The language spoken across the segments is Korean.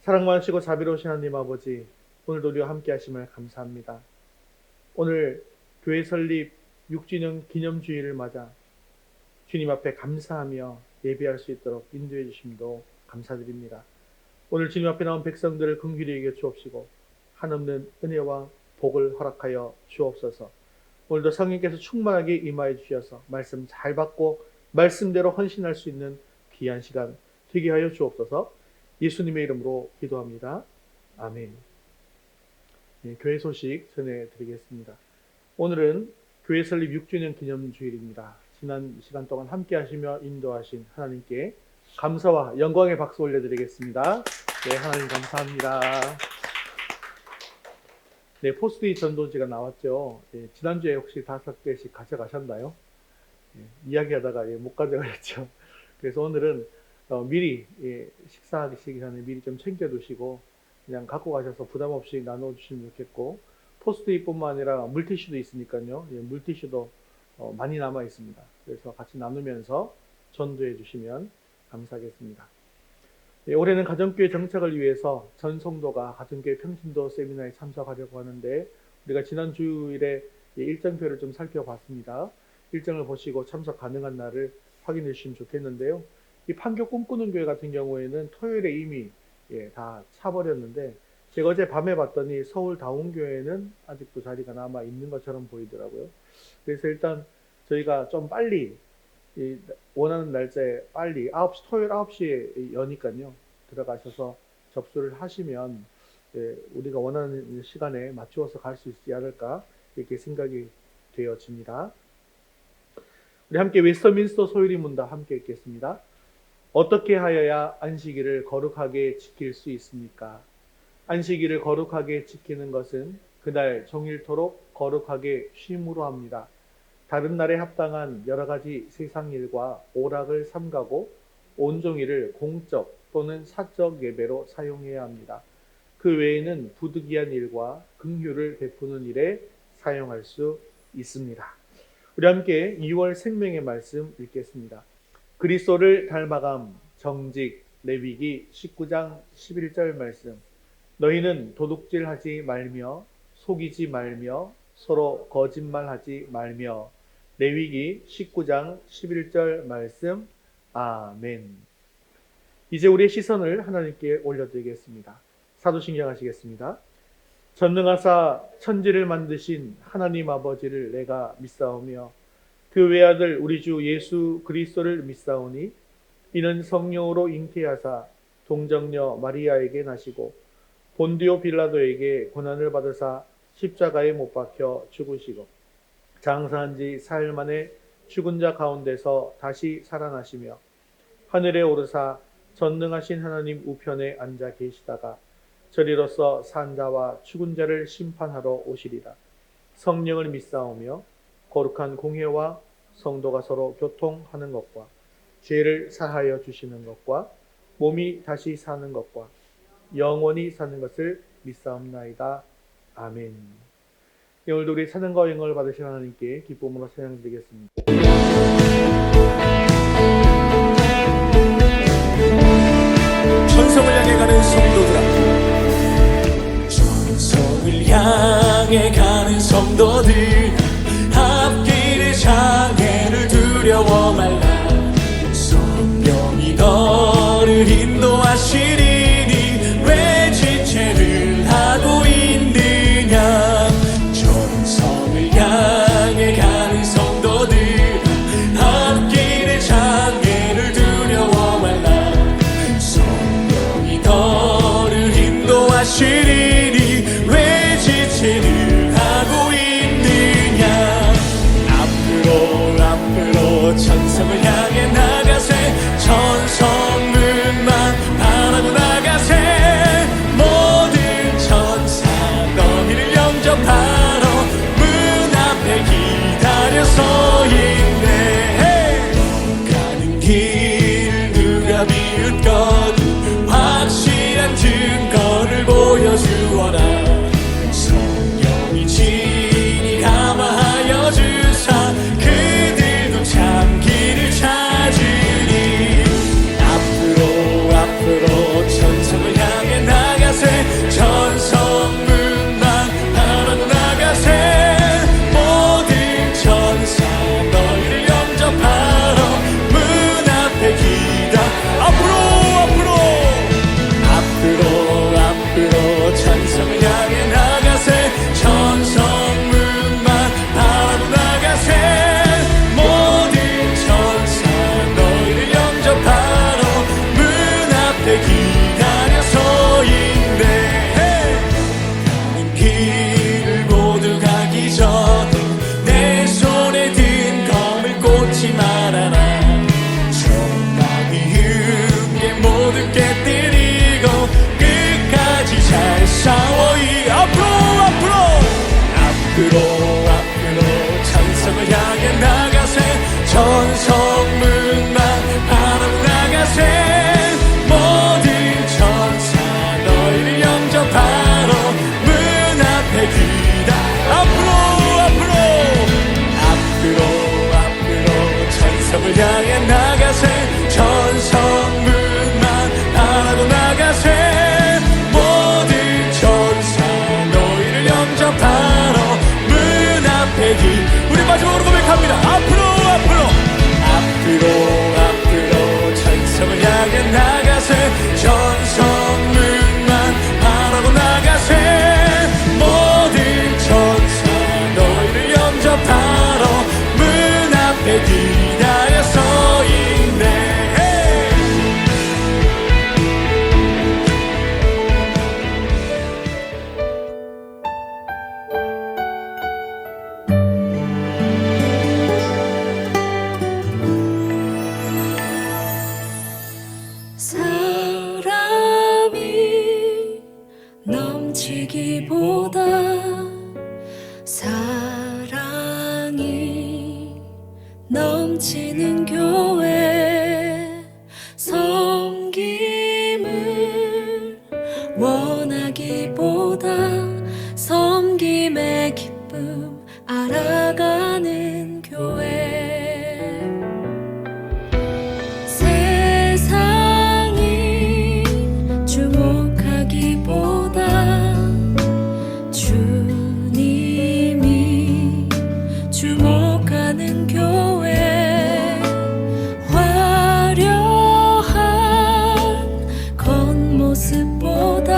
사랑 많으시고 자비로우신 하나님 아버지, 오늘도 우리와 함께 하심을 감사합니다. 오늘 교회 설립 6주년 기념주일을 맞아 주님 앞에 감사하며 예배할 수 있도록 인도해 주심도 감사드립니다. 오늘 주님 앞에 나온 백성들을 긍휼히 여겨 주옵시고 한없는 은혜와 복을 허락하여 주옵소서. 오늘도 성령께서 충만하게 임하여 주셔서 말씀 잘 받고 말씀대로 헌신할 수 있는 귀한 시간 되게 하여 주옵소서. 예수님의 이름으로 기도합니다. 아멘. 네, 교회 소식 전해드리겠습니다. 오늘은 교회 설립 6주년 기념주일입니다. 지난 시간 동안 함께 하시며 인도하신 하나님께 감사와 영광의 박수 올려드리겠습니다. 네, 하나님 감사합니다. 네, 포스트잇 전도지가 나왔죠. 네, 지난주에 혹시 5개씩 가져가셨나요? 네, 이야기하다가 못 가져가셨죠. 그래서 오늘은 미리 식사하기 전에 미리 좀 챙겨두시고 그냥 갖고 가셔서 부담 없이 나눠주시면 좋겠고, 포스트잇뿐만 아니라 물티슈도 있으니까요. 물티슈도 많이 남아 있습니다. 그래서 같이 나누면서 전도해 주시면 감사하겠습니다. 올해는 가정교회 정착을 위해서 전 성도가 가정교회 평신도 세미나에 참석하려고 하는데, 우리가 지난 주일에 일정표를 좀 살펴봤습니다. 일정을 보시고 참석 가능한 날을 확인해 주시면 좋겠는데요. 이 판교 꿈꾸는 교회 같은 경우에는 토요일에 이미 다 차버렸는데, 제가 어제 밤에 봤더니 서울 다운교회는 아직도 자리가 남아 있는 것처럼 보이더라고요. 그래서 일단 저희가 좀 빨리 원하는 날짜에 빨리 토요일 9시에 여니까요. 들어가셔서 접수를 하시면 우리가 원하는 시간에 맞추어서 갈 수 있지 않을까 이렇게 생각이 되어집니다. 우리 함께 웨스터민스터 소유리 문답 함께 읽겠습니다. 어떻게 하여야 안식일을 거룩하게 지킬 수 있습니까? 안식일을 거룩하게 지키는 것은 그날 종일토록 거룩하게 쉼으로 합니다. 다른 날에 합당한 여러 가지 세상 일과 오락을 삼가고 온종일을 공적 또는 사적 예배로 사용해야 합니다. 그 외에는 부득이한 일과 긍휼을 베푸는 일에 사용할 수 있습니다. 우리 함께 2월 생명의 말씀 읽겠습니다. 그리스도를 닮아감 정직 레위기 19장 11절 말씀. 너희는 도둑질하지 말며 속이지 말며 서로 거짓말하지 말며. 레위기 19장 11절 말씀. 아멘. 이제 우리의 시선을 하나님께 올려드리겠습니다. 사도신경 하시겠습니다. 전능하사 천지를 만드신 하나님 아버지를 내가 믿사오며 그 외아들 우리 주 예수 그리스도를 믿사오니 이는 성령으로 잉태하사 동정녀 마리아에게 나시고 본디오 빌라도에게 고난을 받으사 십자가에 못 박혀 죽으시고 장사한 지 사흘 만에 죽은 자 가운데서 다시 살아나시며 하늘에 오르사 전능하신 하나님 우편에 앉아 계시다가 저리로서 산 자와 죽은 자를 심판하러 오시리라. 성령을 믿사오며 거룩한 공회와 성도가 서로 교통하는 것과 죄를 사하여 주시는 것과 몸이 다시 사는 것과 영원히 사는 것을 믿사옵나이다. 아멘. 오늘도 우리 찬양과 영광을 받으신 하나님께 기쁨으로 찬양드리겠습니다. 천성을 향해 가는 성도들아, 천성을 향해 가는 성도들, 앞길의 장애를 두려워 말라. 성령이 너를 인도하시리니 왜 지체를 하고 있느냐. 천성을 향해 가는 성도들, 앞길의 장애를 두려워 말라. 성령이 너를 인도하시리니 왜 지체를 하고 있느냐. 앞으로 천성을 향해 나가세. 천성문만 바라고 나가세. 모든 천사 너희를 영접하러 문 앞에 기다려 서 있네. 가는 길 누가 비웃거든 확실한 증거를 보여주 고백합니다. 앞으로 천성을 향해 나가세. 전성문만 바라보 나가세. 모든 천사 너희를 영접하러 문 앞에 기다려 서 있네. 사람이 넘치기보다 사랑이 넘치는 교회, 섬김을 원하기보다 섬김의 기쁨 알아가는 교회. 세상이 주목하기보다 주님이 주목하는 교회. 화려한 겉모습보다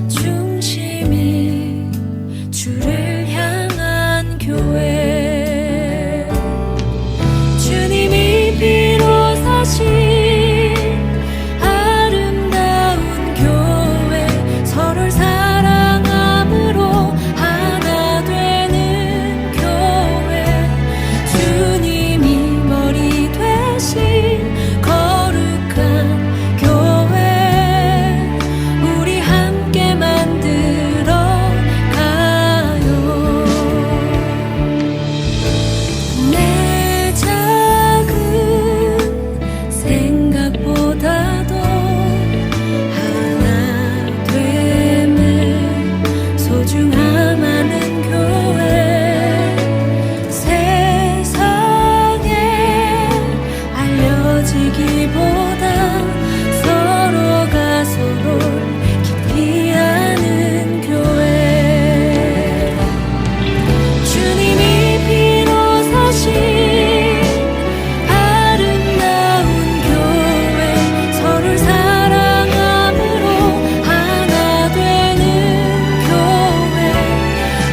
중심이 주를 향한 교회. 주님이 피로 사신 아름다운 교회, 서로를 사랑함으로 하나 되는 교회. 주님이 머리 되신 거룩한 교회, 우리 함께 만들어 가요. 내 작은 생각보다도 하나 됨을 소중함 하는 교회. 세상에 알려지기보다 서로가 서로를 깊이 아는 교회. 주님이 피로 사신 아름다운 교회, 서로를 사랑함으로 하나 되는 교회.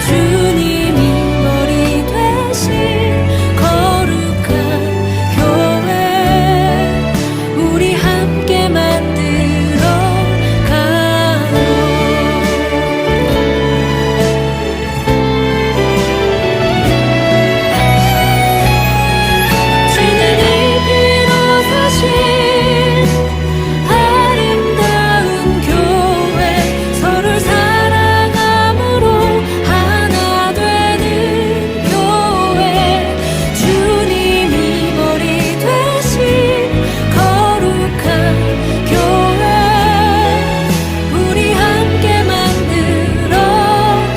주님이 머리 되신 거룩한 교회, 우리 함께 만들어 가요. 주님이 피로 사신 아름다운 교회, 서로를 사랑함으로 하나 되는 교회. 주님이 머리 되신 거룩한 교회, 우리 함께 만들어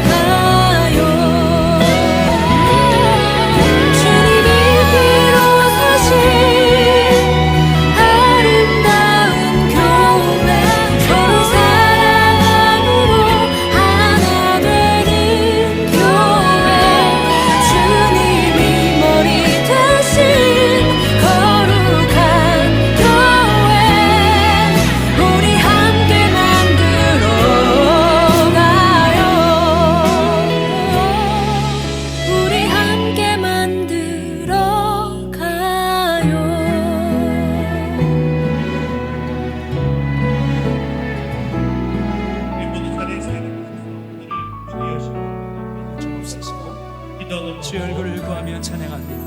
가요. 주님이 피로 사신 아름다운 교회, 서로 사랑함으로 하나 되는 교회. 주님이 머리 되신 거룩한 교회, 우리 함께 만들어 가요. 우리 함께 만들어 가요. 모든 자리에 서 있는 곳에서 오늘을 주의 주옵소서. 기도하는 주의 얼굴을 구하며 찬양합니다.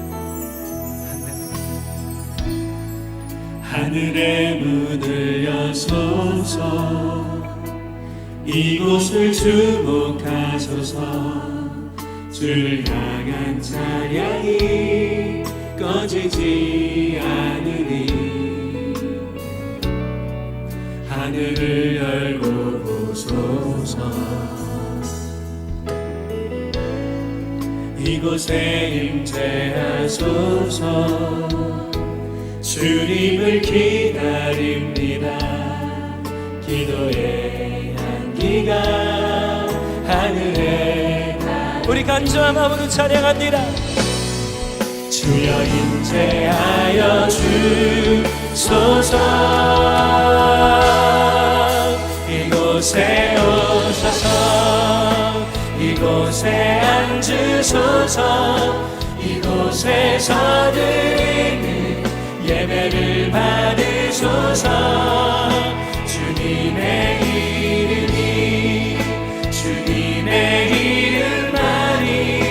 하늘의 문을 여소서, 이곳을 주목하소서. 주를 향한 찬양이 꺼지지 않으니 하늘을 열고 보소서. 이곳에 임재하소서. 주님을 기다립니다. 기도의 향기가 하늘에 우리 간절한 마음으로 찬양합니다. 주여 인재하여 주소서. 이곳에 오셔서 이곳에 앉으소서. 이곳에서 드리는 예배를 받으소서. 주님의 이름만이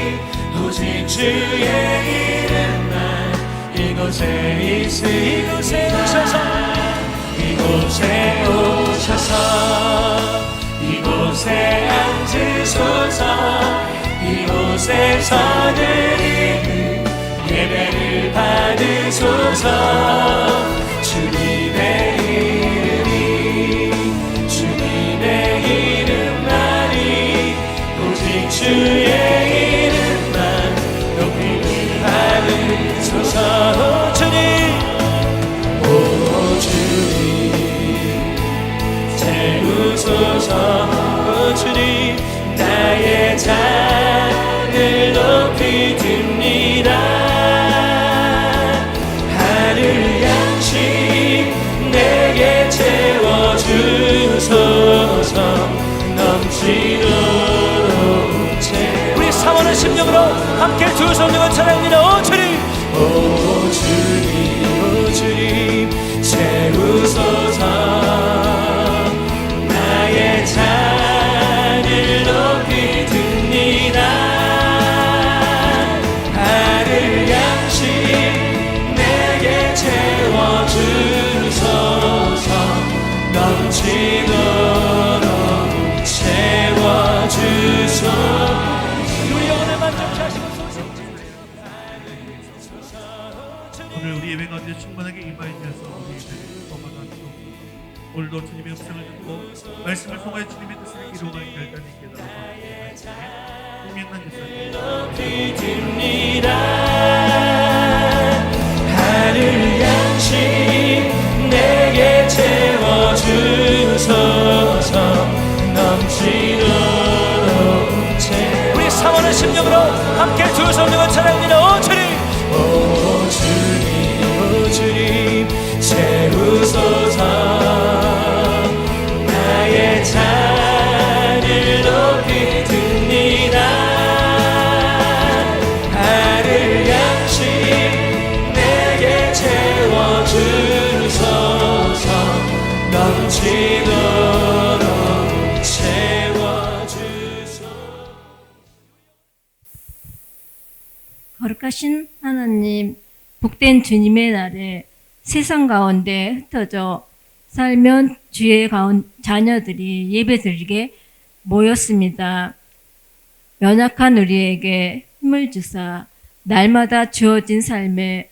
오직 주의 이름만 이곳에 오셔서 이곳에 오셔서 이곳에 앉으소서. 이곳에서 드리는 예배를 받으소서. 주님의 이름만이 오직 주의 이름만 높임을 받으소서. 오 주님 채우소서. 오 주님 나의 잔을 높이 듭니다. 하늘 양식 내게 채워주소서. 넘치도록 우리 사모하는 심령으로 함께 두 성령을 찬양합니다. 오 주님, 오 주님 채우소서. 나의 잔을 높이 듭니다. 하늘 양식 내게 채워주소서. 넘치도록 채워주소서. 우리 영혼을 만족하시고 소생지 오늘 우리 예배 가운데 충만하게 임하여 주셔서 우리 예배를 범하다 주옵소서. 오늘도 주님의 음성을 듣고 말씀을 통하여 주님의 뜻을 이루어갈 결단이 깨달아서 홍명란 교사님 높이 듭니다. 하늘 양식 내게 채워주소서. 넘치도록 우리 사모하는 심령으로 함께 두 성령을 찬양합니다. 오 주님, 오 주님 채우소서. 나의 잔을 높이 듭니다. 하늘 양식 내게 채워주소서. 넘치도록 채워주소서. 거룩하신 하나님, 복된 주님의 날에 세상 가운데 흩어져 살면 주의 자녀들이 예배드리게 모였습니다. 연약한 우리에게 힘을 주사 날마다 주어진 삶에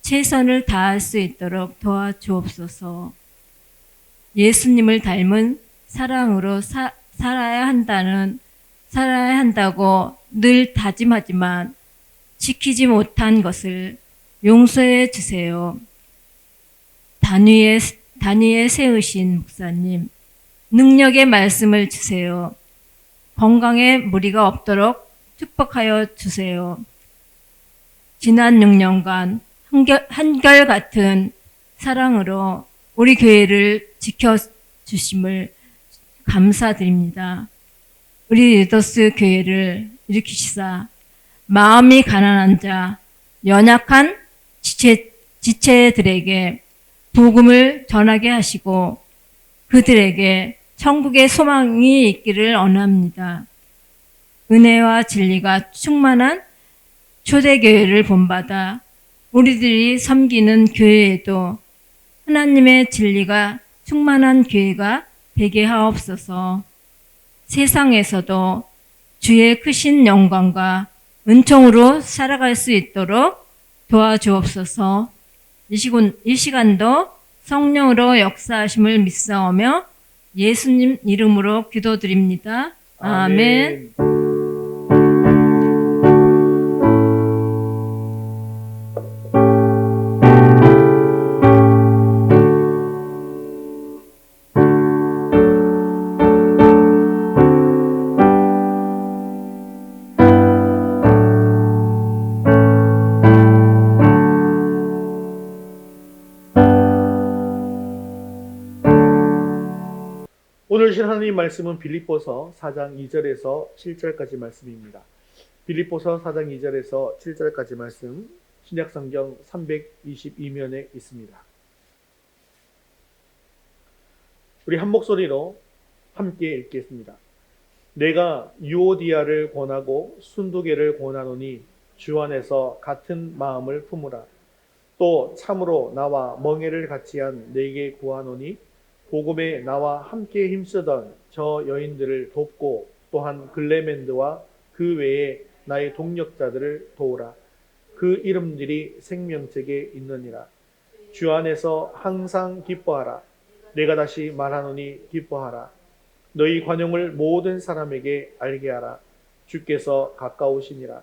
최선을 다할 수 있도록 도와주옵소서. 예수님을 닮은 사랑으로 살아야 한다고 늘 다짐하지만 지키지 못한 것을 용서해 주세요. 단위에 세우신 목사님, 능력의 말씀을 주세요. 건강에 무리가 없도록 축복하여 주세요. 지난 6년간 한결같은 사랑으로 우리 교회를 지켜주심을 감사드립니다. 우리 리더스 교회를 일으키시사 마음이 가난한 자, 연약한 지체들에게 복음을 전하게 하시고 그들에게 천국의 소망이 있기를 원합니다. 은혜와 진리가 충만한 초대교회를 본받아 우리들이 섬기는 교회에도 하나님의 진리가 충만한 교회가 되게 하옵소서. 세상에서도 주의 크신 영광과 은총으로 살아갈 수 있도록 도와주옵소서. 이 시간도 성령으로 역사하심을 믿사오며 예수님 이름으로 기도드립니다. 아멘. 오늘 신 하나님 말씀은 빌립보서 4장 2절에서 7절까지 말씀입니다. 빌립보서 4장 2절에서 7절까지 말씀, 신약성경 322면에 있습니다. 우리 한 목소리로 함께 읽겠습니다. 내가 유오디아를 권하고 순두개를 권하노니 주 안에서 같은 마음을 품으라. 또 참으로 나와 멍에를 같이한 내게 구하노니 복음에 나와 함께 힘쓰던 저 여인들을 돕고 또한 글레멘드와 그 외에 나의 동력자들을 도우라. 그 이름들이 생명책에 있느니라. 주 안에서 항상 기뻐하라. 내가 다시 말하노니 기뻐하라. 너희 관용을 모든 사람에게 알게 하라. 주께서 가까우시니라.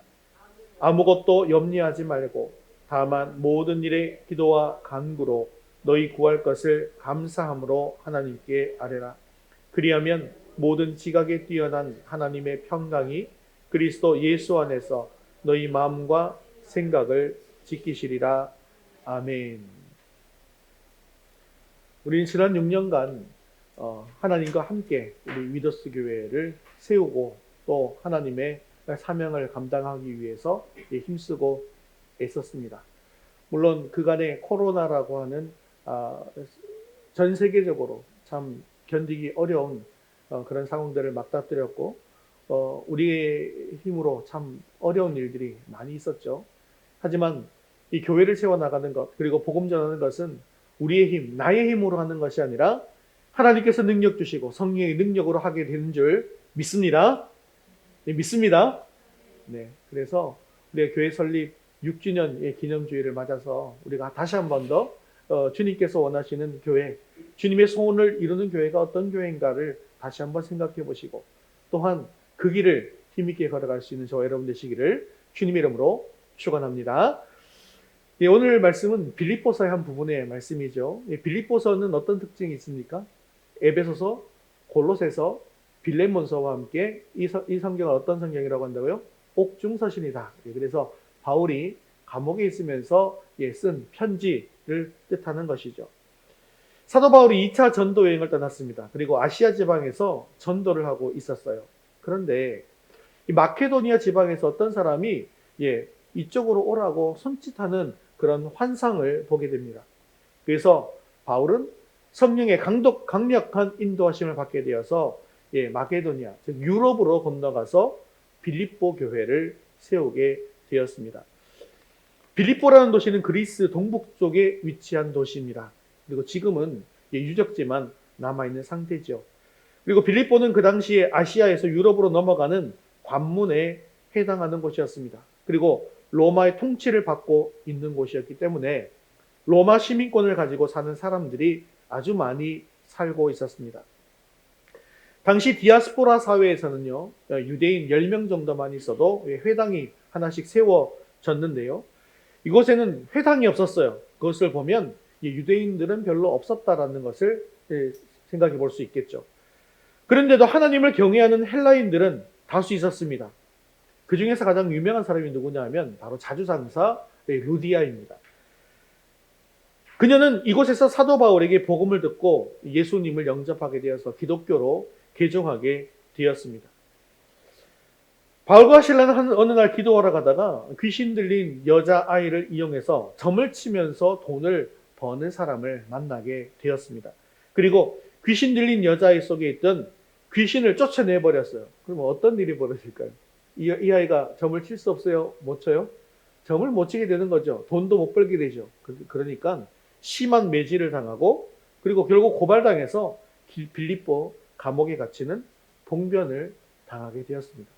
아무것도 염려하지 말고 다만 모든 일에 기도와 간구로 너희 구할 것을 감사함으로 하나님께 아뢰라. 그리하면 모든 지각에 뛰어난 하나님의 평강이 그리스도 예수 안에서 너희 마음과 생각을 지키시리라. 아멘. 우리는 지난 6년간 하나님과 함께 우리 위더스 교회를 세우고 또 하나님의 사명을 감당하기 위해서 힘쓰고 애썼습니다. 물론 그간의 코로나라고 하는 전 세계적으로 참 견디기 어려운 그런 상황들을 맞닥뜨렸고 우리의 힘으로 참 어려운 일들이 많이 있었죠. 하지만 이 교회를 세워나가는 것 그리고 복음 전하는 것은 우리의 힘, 나의 힘으로 하는 것이 아니라 하나님께서 능력 주시고 성령의 능력으로 하게 되는 줄 믿습니다. 네, 믿습니다. 네, 그래서 우리의 교회 설립 6주년의 기념주일을 맞아서 우리가 다시 한 번 더 주님께서 원하시는 교회, 주님의 소원을 이루는 교회가 어떤 교회인가를 다시 한번 생각해 보시고 또한 그 길을 힘있게 걸어갈 수 있는 저와 여러분 되시기를 주님의 이름으로 축원합니다. 예, 오늘 말씀은 빌립보서의 한 부분의 말씀이죠. 예, 빌립보서는 어떤 특징이 있습니까? 에베소서, 골로새서, 빌레몬서와 함께 이 성경은 어떤 성경이라고 한다고요? 옥중서신이다. 예, 그래서 바울이 감옥에 있으면서 쓴 편지를 뜻하는 것이죠. 사도 바울이 2차 전도 여행을 떠났습니다. 그리고 아시아 지방에서 전도를 하고 있었어요. 그런데 이 마케도니아 지방에서 어떤 사람이 이쪽으로 오라고 손짓하는 그런 환상을 보게 됩니다. 그래서 바울은 성령의 강력한 인도하심을 받게 되어서 마케도니아, 즉 유럽으로 건너가서 빌립보 교회를 세우게 되었습니다. 빌립보라는 도시는 그리스 동북쪽에 위치한 도시입니다. 그리고 지금은 유적지만 남아있는 상태죠. 그리고 빌립보는 그 당시에 아시아에서 유럽으로 넘어가는 관문에 해당하는 곳이었습니다. 그리고 로마의 통치를 받고 있는 곳이었기 때문에 로마 시민권을 가지고 사는 사람들이 아주 많이 살고 있었습니다. 당시 디아스포라 사회에서는요, 유대인 10명 정도만 있어도 회당이 하나씩 세워졌는데요. 이곳에는 회당이 없었어요. 그것을 보면 유대인들은 별로 없었다라는 것을 생각해 볼 수 있겠죠. 그런데도 하나님을 경외하는 헬라인들은 다수 있었습니다. 그 중에서 가장 유명한 사람이 누구냐 하면 바로 자주상사 루디아입니다. 그녀는 이곳에서 사도 바울에게 복음을 듣고 예수님을 영접하게 되어서 기독교로 개종하게 되었습니다. 바울과 실라는 어느 날 기도하러 가다가 귀신 들린 여자아이를 이용해서 점을 치면서 돈을 버는 사람을 만나게 되었습니다. 그리고 귀신 들린 여자아이 속에 있던 귀신을 쫓아내버렸어요. 그러면 어떤 일이 벌어질까요? 이 아이가 점을 칠 수 없어요? 못 쳐요? 점을 못 치게 되는 거죠. 돈도 못 벌게 되죠. 그러니까 심한 매질을 당하고 그리고 결국 고발당해서 빌립보 감옥에 갇히는 봉변을 당하게 되었습니다.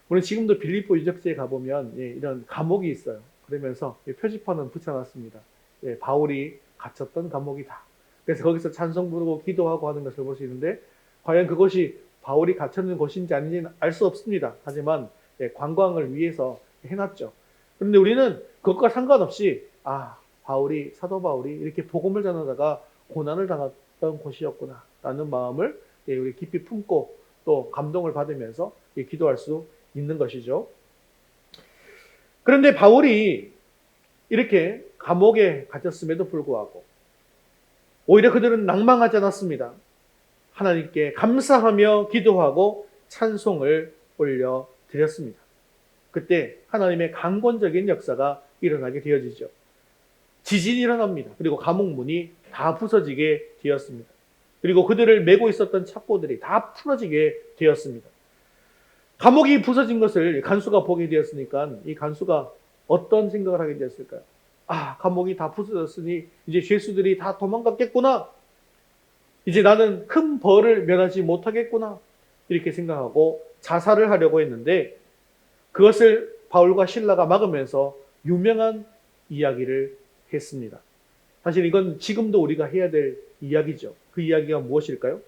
우리 지금도 빌립보 유적지에 가보면 이런 감옥이 있어요. 그러면서 표지판은 붙여놨습니다. 바울이 갇혔던 감옥이다. 그래서 거기서 찬송 부르고 기도하고 하는 것을 볼 수 있는데 과연 그것이 바울이 갇혔는 곳인지 아닌지는 알 수 없습니다. 하지만 관광을 위해서 해놨죠. 그런데 우리는 그것과 상관없이 바울이 사도 바울이 이렇게 복음을 전하다가 고난을 당했던 곳이었구나 라는 마음을 우리 깊이 품고 또 감동을 받으면서 기도할 수 있는 것이죠. 그런데 바울이 이렇게 감옥에 갇혔음에도 불구하고 오히려 그들은 낭망하지 않았습니다. 하나님께 감사하며 기도하고 찬송을 올려드렸습니다. 그때 하나님의 강권적인 역사가 일어나게 되어지죠. 지진이 일어납니다. 그리고 감옥문이 다 부서지게 되었습니다. 그리고 그들을 메고 있었던 착고들이 다 풀어지게 되었습니다. 감옥이 부서진 것을 간수가 보게 되었으니까 이 간수가 어떤 생각을 하게 되었을까요? 아, 감옥이 다 부서졌으니 이제 죄수들이 다 도망갔겠구나. 이제 나는 큰 벌을 면하지 못하겠구나. 이렇게 생각하고 자살을 하려고 했는데 그것을 바울과 실라가 막으면서 유명한 이야기를 했습니다. 사실 이건 지금도 우리가 해야 될 이야기죠. 그 이야기가 무엇일까요?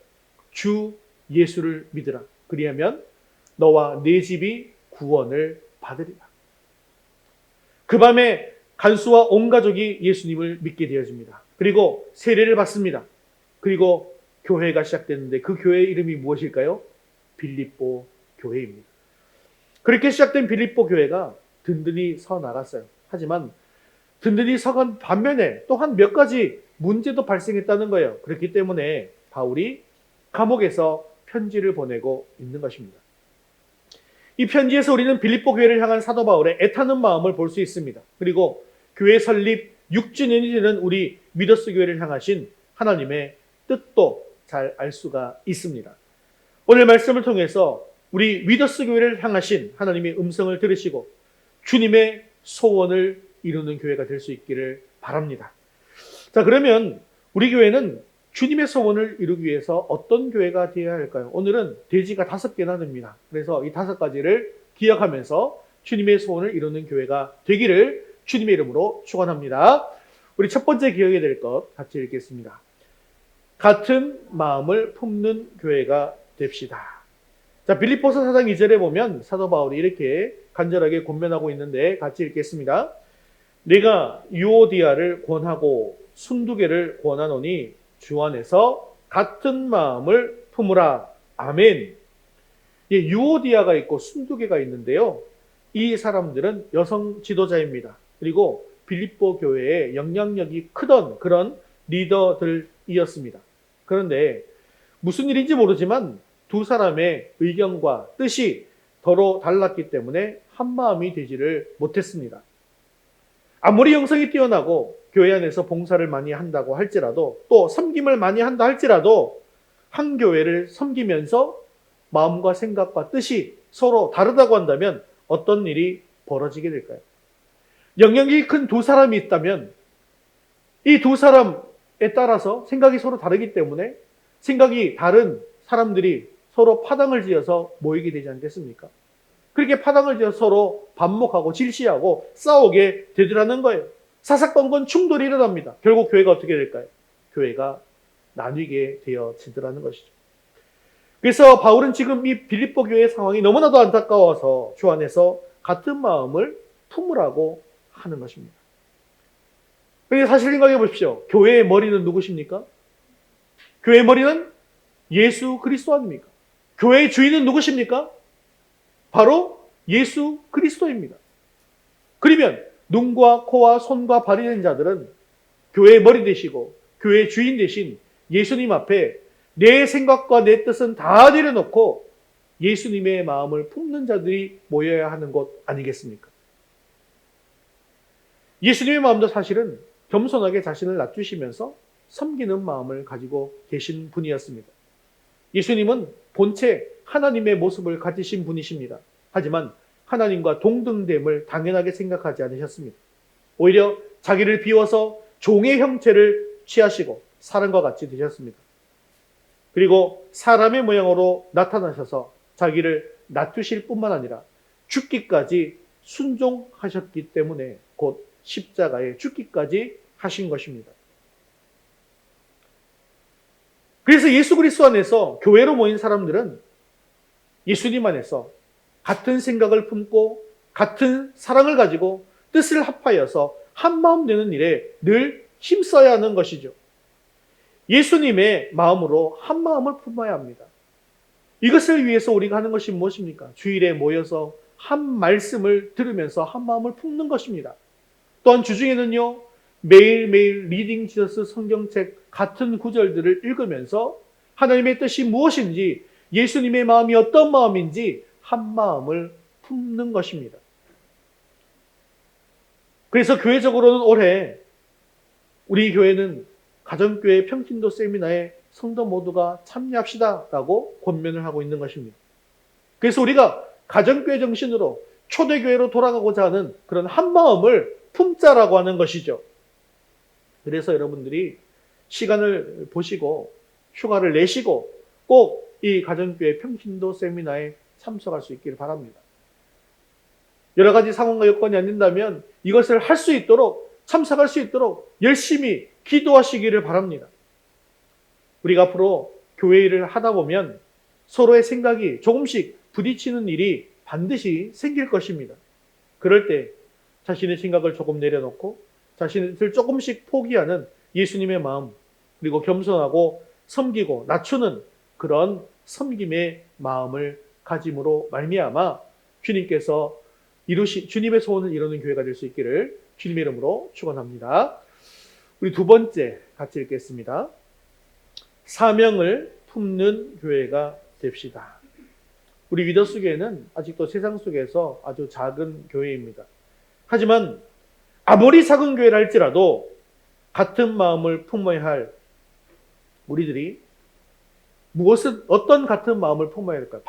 주 예수를 믿으라. 그리하면 너와 네 집이 구원을 받으리라. 그 밤에 간수와 온 가족이 예수님을 믿게 되어집니다. 그리고 세례를 받습니다. 그리고 교회가 시작됐는데 그 교회의 이름이 무엇일까요? 빌립보 교회입니다. 그렇게 시작된 빌립보 교회가 든든히 서 나갔어요. 하지만 든든히 서간 반면에 또한 몇 가지 문제도 발생했다는 거예요. 그렇기 때문에 바울이 감옥에서 편지를 보내고 있는 것입니다. 이 편지에서 우리는 빌립보 교회를 향한 사도 바울의 애타는 마음을 볼 수 있습니다. 그리고 교회 설립 6주년이 되는 우리 미더스 교회를 향하신 하나님의 뜻도 잘 알 수가 있습니다. 오늘 말씀을 통해서 우리 미더스 교회를 향하신 하나님의 음성을 들으시고 주님의 소원을 이루는 교회가 될 수 있기를 바랍니다. 자, 그러면 우리 교회는 주님의 소원을 이루기 위해서 어떤 교회가 되어야 할까요? 오늘은 돼지가 5개나 됩니다. 그래서 이 5가지를 기억하면서 주님의 소원을 이루는 교회가 되기를 주님의 이름으로 축원합니다. 우리 첫 번째 기억해야 될 것 같이 읽겠습니다. 같은 마음을 품는 교회가 됩시다. 자, 빌립보서 4장 2절에 보면 사도 바울이 이렇게 간절하게 권면하고 있는데 같이 읽겠습니다. 내가 유오디아를 권하고 순두개를 권하노니 주 안에서 같은 마음을 품으라. 아멘. 예, 유오디아가 있고 순두개가 있는데요. 이 사람들은 여성 지도자입니다. 그리고 빌립보 교회에 영향력이 크던 그런 리더들이었습니다. 그런데 무슨 일인지 모르지만 두 사람의 의견과 뜻이 서로 달랐기 때문에 한마음이 되지를 못했습니다. 아무리 영성이 뛰어나고 교회 안에서 봉사를 많이 한다고 할지라도 또 섬김을 많이 한다 할지라도 한 교회를 섬기면서 마음과 생각과 뜻이 서로 다르다고 한다면 어떤 일이 벌어지게 될까요? 영향력이 큰 두 사람이 있다면 이 두 사람에 따라서 생각이 서로 다르기 때문에 생각이 다른 사람들이 서로 파당을 지어서 모이게 되지 않겠습니까? 그렇게 파당을 지어서 서로 반목하고 질시하고 싸우게 되더라는 거예요. 사사건건 충돌이 일어납니다. 결국 교회가 어떻게 될까요? 교회가 나뉘게 되어지더라는 것이죠. 그래서 바울은 지금 이 빌립보 교회의 상황이 너무나도 안타까워서 주 안에서 같은 마음을 품으라고 하는 것입니다. 그런데 사실 생각해 보십시오. 교회의 머리는 누구십니까? 교회의 머리는 예수 그리스도 아닙니까? 교회의 주인은 누구십니까? 바로 예수 그리스도입니다. 그러면 눈과 코와 손과 발이 된 자들은 교회의 머리 되시고 교회의 주인 되신 예수님 앞에 내 생각과 내 뜻은 다 내려놓고 예수님의 마음을 품는 자들이 모여야 하는 곳 아니겠습니까? 예수님의 마음도 사실은 겸손하게 자신을 낮추시면서 섬기는 마음을 가지고 계신 분이었습니다. 예수님은 본체 하나님의 모습을 가지신 분이십니다. 하지만 하나님과 동등됨을 당연하게 생각하지 않으셨습니다. 오히려 자기를 비워서 종의 형체를 취하시고 사람과 같이 되셨습니다. 그리고 사람의 모양으로 나타나셔서 자기를 낮추실 뿐만 아니라 죽기까지 순종하셨기 때문에 곧 십자가에 죽기까지 하신 것입니다. 그래서 예수 그리스도 안에서 교회로 모인 사람들은 예수님 안에서 같은 생각을 품고 같은 사랑을 가지고 뜻을 합하여서 한마음 되는 일에 늘 힘써야 하는 것이죠. 예수님의 마음으로 한마음을 품어야 합니다. 이것을 위해서 우리가 하는 것이 무엇입니까? 주일에 모여서 한 말씀을 들으면서 한마음을 품는 것입니다. 또한 주중에는요, 매일매일 리딩 지저스 성경책 같은 구절들을 읽으면서 하나님의 뜻이 무엇인지, 예수님의 마음이 어떤 마음인지 한 마음을 품는 것입니다. 그래서 교회적으로는 올해 우리 교회는 가정교회 평신도 세미나에 성도 모두가 참여합시다라고 권면을 하고 있는 것입니다. 그래서 우리가 가정교회 정신으로 초대교회로 돌아가고자 하는 그런 한 마음을 품자라고 하는 것이죠. 그래서 여러분들이 시간을 보시고 휴가를 내시고 꼭 이 가정교회 평신도 세미나에 참석할 수 있기를 바랍니다. 여러 가지 상황과 여건이 안 된다면 이것을 할 수 있도록, 참석할 수 있도록 열심히 기도하시기를 바랍니다. 우리가 앞으로 교회 일을 하다 보면 서로의 생각이 조금씩 부딪히는 일이 반드시 생길 것입니다. 그럴 때 자신의 생각을 조금 내려놓고 자신을 조금씩 포기하는 예수님의 마음, 그리고 겸손하고 섬기고 낮추는 그런 섬김의 마음을 가짐으로 말미암아 주님께서 주님의 소원을 이루는 교회가 될 수 있기를 주님의 이름으로 축원합니다. 우리 두 번째 같이 읽겠습니다. 사명을 품는 교회가 됩시다. 우리 위더스 교회는 아직도 세상 속에서 아주 작은 교회입니다. 하지만 아무리 작은 교회라 할지라도 같은 마음을 품어야 할 우리들이 어떤 같은 마음을 품어야 할까요?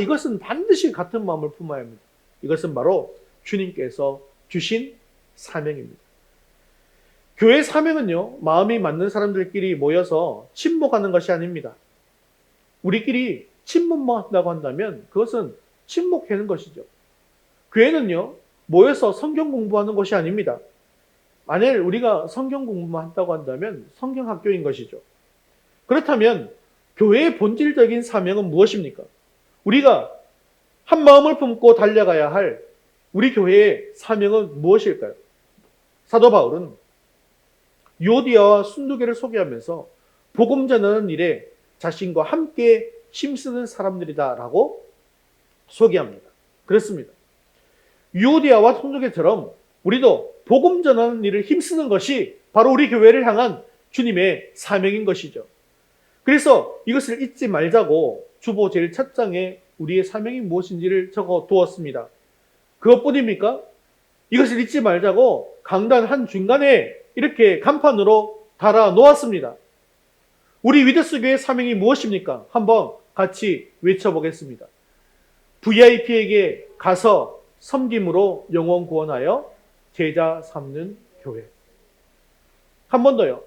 이것은 반드시 같은 마음을 품어야 합니다. 이것은 바로 주님께서 주신 사명입니다. 교회의 사명은요, 마음이 맞는 사람들끼리 모여서 친목하는 것이 아닙니다. 우리끼리 친목만 한다고 한다면 그것은 친목하는 것이죠. 교회는요, 모여서 성경 공부하는 것이 아닙니다. 만일 우리가 성경 공부만 한다고 한다면 성경학교인 것이죠. 그렇다면 교회의 본질적인 사명은 무엇입니까? 우리가 한 마음을 품고 달려가야 할 우리 교회의 사명은 무엇일까요? 사도 바울은 유오디아와 순두계를 소개하면서 복음 전하는 일에 자신과 함께 힘쓰는 사람들이다라고 소개합니다. 그렇습니다. 유오디아와 순두계처럼 우리도 복음 전하는 일을 힘쓰는 것이 바로 우리 교회를 향한 주님의 사명인 것이죠. 그래서 이것을 잊지 말자고 주보 제일 첫 장에 우리의 사명이 무엇인지를 적어 두었습니다. 그것뿐입니까? 이것을 잊지 말자고 강단 한 중간에 이렇게 간판으로 달아 놓았습니다. 우리 위더스 교회의 사명이 무엇입니까? 한번 같이 외쳐보겠습니다. VIP에게 가서 섬김으로 영혼 구원하여 제자 삼는 교회. 한 번 더요.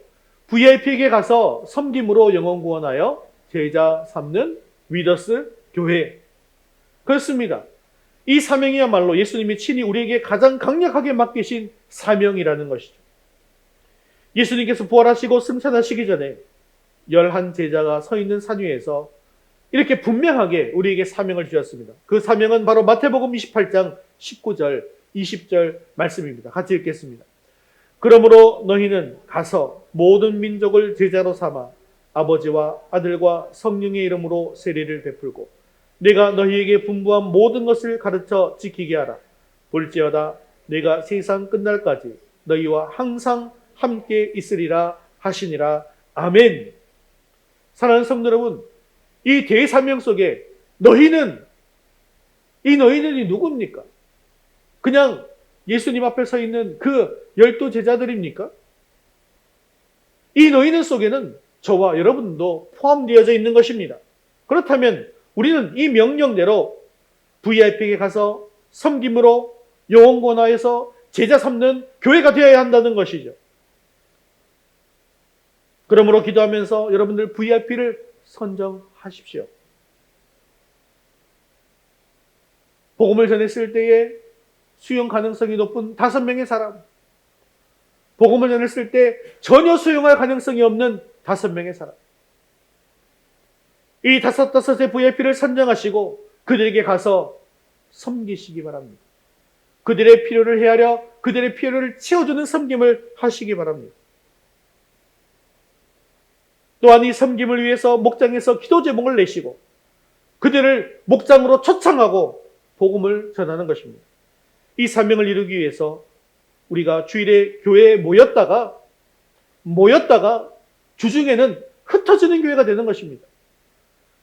VIP에게 가서 섬김으로 영혼 구원하여 제자 삼는 위더스 교회. 그렇습니다. 이 사명이야말로 예수님이 친히 우리에게 가장 강력하게 맡기신 사명이라는 것이죠. 예수님께서 부활하시고 승천하시기 전에 11 제자가 서 있는 산 위에서 이렇게 분명하게 우리에게 사명을 주셨습니다. 그 사명은 바로 마태복음 28장 19절, 20절 말씀입니다. 같이 읽겠습니다. 그러므로 너희는 가서 모든 민족을 제자로 삼아 아버지와 아들과 성령의 이름으로 세례를 베풀고 내가 너희에게 분부한 모든 것을 가르쳐 지키게 하라. 볼지어다 내가 세상 끝날까지 너희와 항상 함께 있으리라 하시니라. 아멘. 사랑하는 성도 여러분, 이 대사명 속에 너희는 이 누굽니까? 그냥 예수님 앞에 서 있는 그 12 제자들입니까? 이 너희는 속에는 저와 여러분도 포함되어져 있는 것입니다. 그렇다면 우리는 이 명령대로 VIP에게 가서 섬김으로 영혼 구원하여서 제자 삼는 교회가 되어야 한다는 것이죠. 그러므로 기도하면서 여러분들 VIP를 선정하십시오. 복음을 전했을 때에 수용 가능성이 높은 5명의 사람, 복음을 전했을 때 전혀 수용할 가능성이 없는 5명의 사람, 이 다섯의 VIP를 선정하시고 그들에게 가서 섬기시기 바랍니다. 그들의 필요를 헤아려 그들의 필요를 채워주는 섬김을 하시기 바랍니다. 또한 이 섬김을 위해서 목장에서 기도 제목을 내시고 그들을 목장으로 초청하고 복음을 전하는 것입니다. 이 사명을 이루기 위해서 우리가 주일에 교회에 모였다가 주중에는 흩어지는 교회가 되는 것입니다.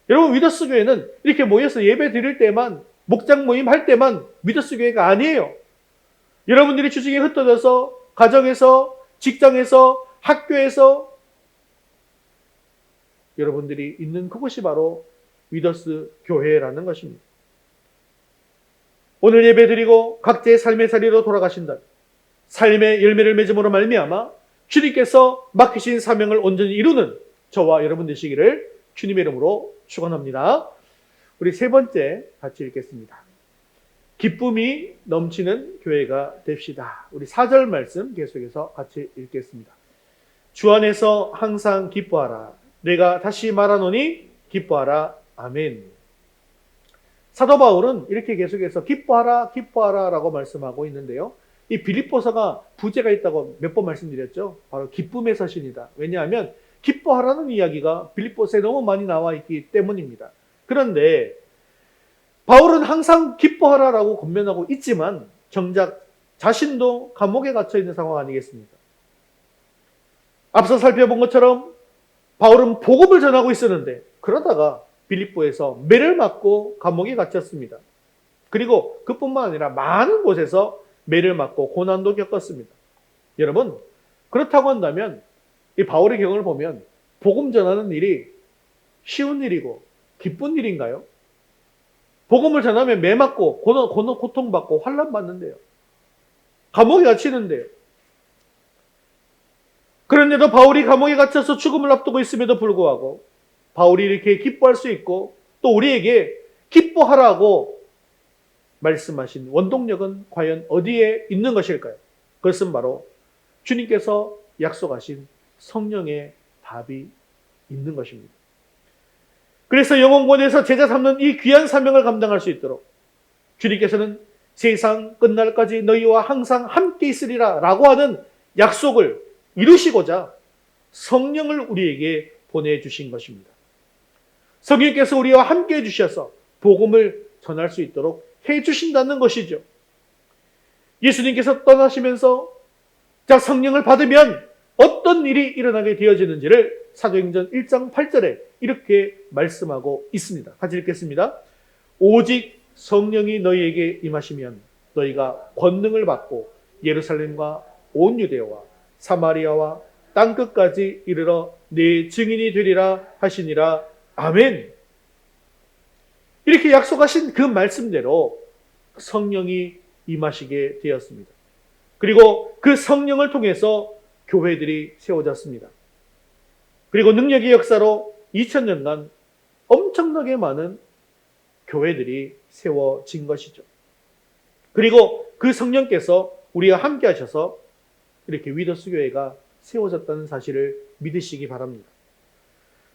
여러분, 위더스 교회는 이렇게 모여서 예배 드릴 때만, 목장 모임 할 때만 위더스 교회가 아니에요. 여러분들이 주중에 흩어져서 가정에서, 직장에서, 학교에서 여러분들이 있는 그곳이 바로 위더스 교회라는 것입니다. 오늘 예배 드리고 각자의 삶의 자리로 돌아가신다. 삶의 열매를 맺음으로 말미암아 주님께서 맡기신 사명을 온전히 이루는 저와 여러분 되시기를 주님의 이름으로 축원합니다. 우리 세 번째 같이 읽겠습니다. 기쁨이 넘치는 교회가 됩시다. 우리 4절 말씀 계속해서 같이 읽겠습니다. 주 안에서 항상 기뻐하라. 내가 다시 말하노니 기뻐하라. 아멘. 사도 바울은 이렇게 계속해서 기뻐하라, 기뻐하라 라고 말씀하고 있는데요. 이 빌립보서가 부제가 있다고 몇 번 말씀드렸죠. 바로 기쁨의 서신이다. 왜냐하면 기뻐하라는 이야기가 빌립보서에 너무 많이 나와 있기 때문입니다. 그런데 바울은 항상 기뻐하라라고 권면하고 있지만 정작 자신도 감옥에 갇혀 있는 상황 아니겠습니까? 앞서 살펴본 것처럼 바울은 복음을 전하고 있었는데 그러다가 빌립보에서 매를 맞고 감옥에 갇혔습니다. 그리고 그뿐만 아니라 많은 곳에서 매를 맞고 고난도 겪었습니다. 여러분, 그렇다고 한다면 이 바울의 경험을 보면 복음 전하는 일이 쉬운 일이고 기쁜 일인가요? 복음을 전하면 매 맞고 고통받고 환난받는데요. 감옥에 갇히는데요. 그런데도 바울이 감옥에 갇혀서 죽음을 앞두고 있음에도 불구하고 바울이 이렇게 기뻐할 수 있고 또 우리에게 기뻐하라고 말씀하신 원동력은 과연 어디에 있는 것일까요? 그것은 바로 주님께서 약속하신 성령의 답이 있는 것입니다. 그래서 영혼권에서 제자 삼는 이 귀한 사명을 감당할 수 있도록 주님께서는 세상 끝날까지 너희와 항상 함께 있으리라 라고 하는 약속을 이루시고자 성령을 우리에게 보내주신 것입니다. 성령께서 우리와 함께 해주셔서 복음을 전할 수 있도록 해주신다는 것이죠. 예수님께서 떠나시면서 자, 성령을 받으면 어떤 일이 일어나게 되어지는지를 사도행전 1장 8절에 이렇게 말씀하고 있습니다. 같이 읽겠습니다. 오직 성령이 너희에게 임하시면 너희가 권능을 받고 예루살렘과 온 유대와 사마리아와 땅끝까지 이르러 내 증인이 되리라 하시니라. 아멘. 이렇게 약속하신 그 말씀대로 성령이 임하시게 되었습니다. 그리고 그 성령을 통해서 교회들이 세워졌습니다. 그리고 능력의 역사로 2000년간 엄청나게 많은 교회들이 세워진 것이죠. 그리고 그 성령께서 우리와 함께 하셔서 이렇게 위더스 교회가 세워졌다는 사실을 믿으시기 바랍니다.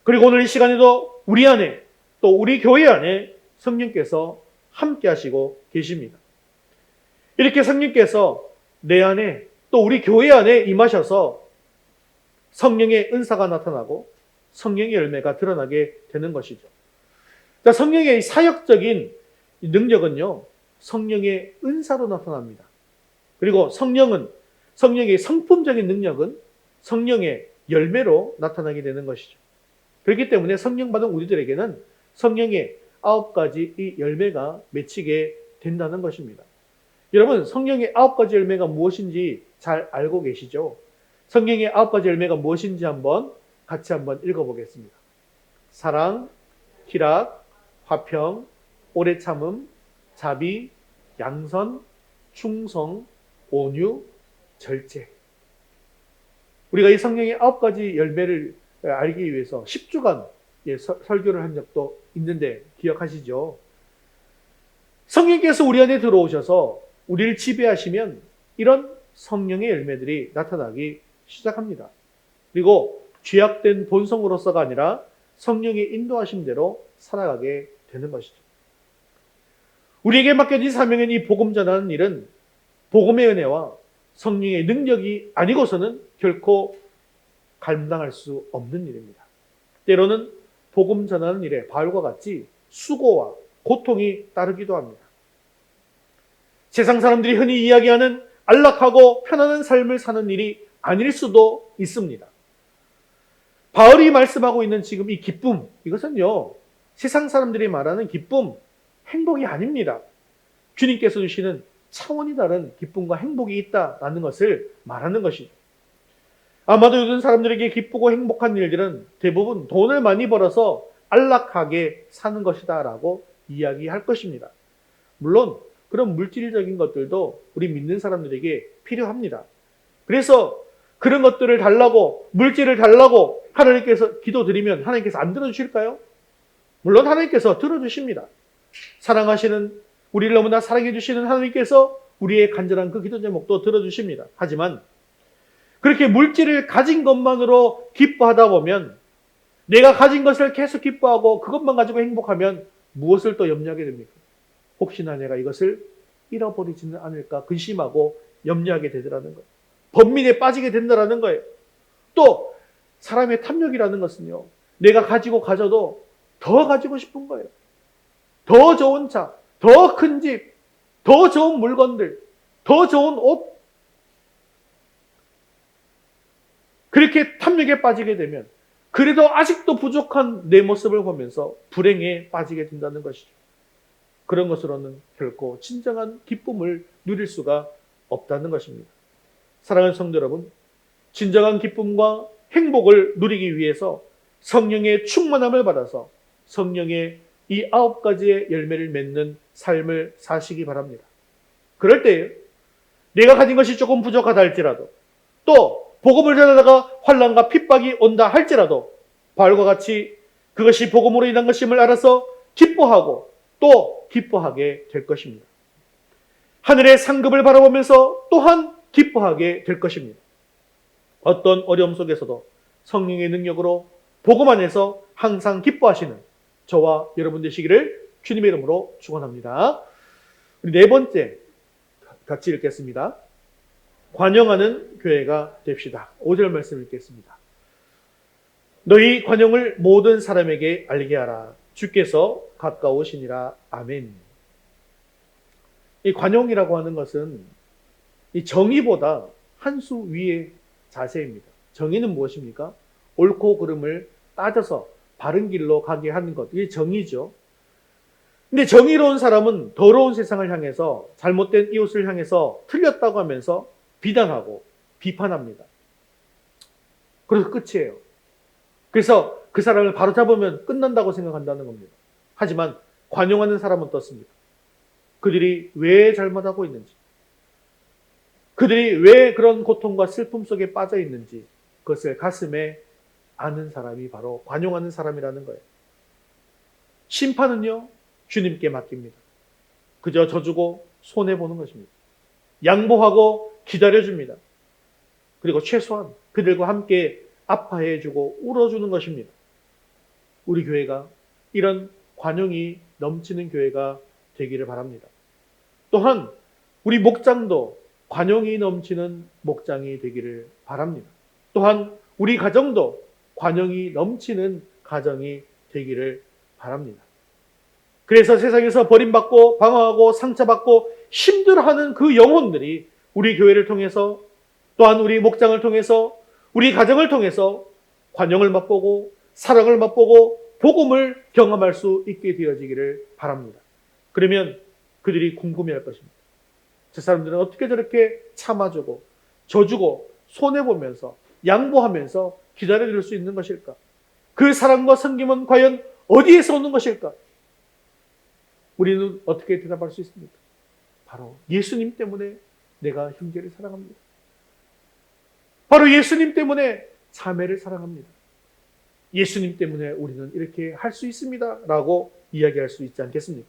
그리고 오늘 이 시간에도 우리 안에 또 우리 교회 안에 성령께서 함께 하시고 계십니다. 이렇게 성령께서 내 안에 또 우리 교회 안에 임하셔서 성령의 은사가 나타나고 성령의 열매가 드러나게 되는 것이죠. 자, 성령의 사역적인 능력은요, 성령의 은사로 나타납니다. 그리고 성령의 성품적인 능력은 성령의 열매로 나타나게 되는 것이죠. 그렇기 때문에 성령 받은 우리들에게는 성령의 9가지 이 열매가 맺히게 된다는 것입니다. 여러분, 성령의 9가지 열매가 무엇인지 잘 알고 계시죠? 성령의 9가지 열매가 무엇인지 같이 한번 읽어보겠습니다. 사랑, 희락, 화평, 오래 참음, 자비, 양선, 충성, 온유, 절제. 우리가 이 성령의 9가지 열매를 알기 위해서 10주간 설교를 한 적도 있는데 기억하시죠? 성령께서 우리 안에 들어오셔서 우리를 지배하시면 이런 성령의 열매들이 나타나기 시작합니다. 그리고 죄악된 본성으로서가 아니라 성령의 인도하심대로 살아가게 되는 것이죠. 우리에게 맡겨진 사명인 이 복음 전하는 일은 복음의 은혜와 성령의 능력이 아니고서는 결코 감당할 수 없는 일입니다. 때로는 복음 전하는 일에 바울과 같이 수고와 고통이 따르기도 합니다. 세상 사람들이 흔히 이야기하는 안락하고 편안한 삶을 사는 일이 아닐 수도 있습니다. 바울이 말씀하고 있는 지금 이 기쁨, 이것은요, 세상 사람들이 말하는 기쁨, 행복이 아닙니다. 주님께서 주시는 차원이 다른 기쁨과 행복이 있다라는 것을 말하는 것이죠. 아마도 요즘 사람들에게 기쁘고 행복한 일들은 대부분 돈을 많이 벌어서 안락하게 사는 것이다 라고 이야기할 것입니다. 물론 그런 물질적인 것들도 우리 믿는 사람들에게 필요합니다. 그래서 그런 것들을 달라고, 물질을 달라고 하나님께서 기도드리면 하나님께서 안 들어주실까요? 물론 하나님께서 들어주십니다. 사랑하시는, 우리를 너무나 사랑해 주시는 하나님께서 우리의 간절한 그 기도 제목도 들어주십니다. 하지만 그렇게 물질을 가진 것만으로 기뻐하다 보면, 내가 가진 것을 계속 기뻐하고 그것만 가지고 행복하면 무엇을 또 염려하게 됩니까? 혹시나 내가 이것을 잃어버리지는 않을까 근심하고 염려하게 되더라는 거예요. 번민에 빠지게 된다는 거예요. 또 사람의 탐욕이라는 것은요, 내가 가지고 가져도 더 가지고 싶은 거예요. 더 좋은 차, 더 큰 집, 더 좋은 물건들, 더 좋은 옷. 그렇게 탐욕에 빠지게 되면 그래도 아직도 부족한 내 모습을 보면서 불행에 빠지게 된다는 것이죠. 그런 것으로는 결코 진정한 기쁨을 누릴 수가 없다는 것입니다. 사랑하는 성도 여러분, 진정한 기쁨과 행복을 누리기 위해서 성령의 충만함을 받아서 성령의 이 9가지의 열매를 맺는 삶을 사시기 바랍니다. 그럴 때 내가 가진 것이 조금 부족하다 할지라도, 또 복음을 전하다가 환난과 핍박이 온다 할지라도 바울과 같이 그것이 복음으로 인한 것임을 알아서 기뻐하고 또 기뻐하게 될 것입니다. 하늘의 상급을 바라보면서 또한 기뻐하게 될 것입니다. 어떤 어려움 속에서도 성령의 능력으로 복음 안에서 항상 기뻐하시는 저와 여러분 되시기를 주님의 이름으로 축원합니다. 우리 네 번째 같이 읽겠습니다. 관용하는 교회가 됩시다. 5절 말씀 읽겠습니다. 너희 관용을 모든 사람에게 알게 하라. 주께서 가까우시니라. 아멘. 이 관용이라고 하는 것은 이 정의보다 한 수 위의 자세입니다. 정의는 무엇입니까? 옳고 그름을 따져서 바른 길로 가게 하는 것. 이게 정의죠. 근데 정의로운 사람은 더러운 세상을 향해서, 잘못된 이웃을 향해서 틀렸다고 하면서 비난하고 비판합니다. 그래서 끝이에요. 그래서 그 사람을 바로잡으면 끝난다고 생각한다는 겁니다. 하지만 관용하는 사람은 어떻습니까? 그들이 왜 잘못하고 있는지, 그들이 왜 그런 고통과 슬픔 속에 빠져 있는지 그것을 가슴에 아는 사람이 바로 관용하는 사람이라는 거예요. 심판은요, 주님께 맡깁니다. 그저 져주고 손해보는 것입니다. 양보하고 기다려줍니다. 그리고 최소한 그들과 함께 아파해주고 울어주는 것입니다. 우리 교회가 이런 관용이 넘치는 교회가 되기를 바랍니다. 또한 우리 목장도 관용이 넘치는 목장이 되기를 바랍니다. 또한 우리 가정도 관용이 넘치는 가정이 되기를 바랍니다. 그래서 세상에서 버림받고 방황하고 상처받고 힘들어하는 그 영혼들이 우리 교회를 통해서, 또한 우리 목장을 통해서, 우리 가정을 통해서 관용을 맛보고 사랑을 맛보고 복음을 경험할 수 있게 되어지기를 바랍니다. 그러면 그들이 궁금해할 것입니다. 저 사람들은 어떻게 저렇게 참아주고 져주고 손해보면서 양보하면서 기다려줄 수 있는 것일까? 그 사랑과 섬김은 과연 어디에서 오는 것일까? 우리는 어떻게 대답할 수 있습니까? 바로 예수님 때문에 내가 형제를 사랑합니다. 바로 예수님 때문에 자매를 사랑합니다. 예수님 때문에 우리는 이렇게 할 수 있습니다 라고 이야기할 수 있지 않겠습니까?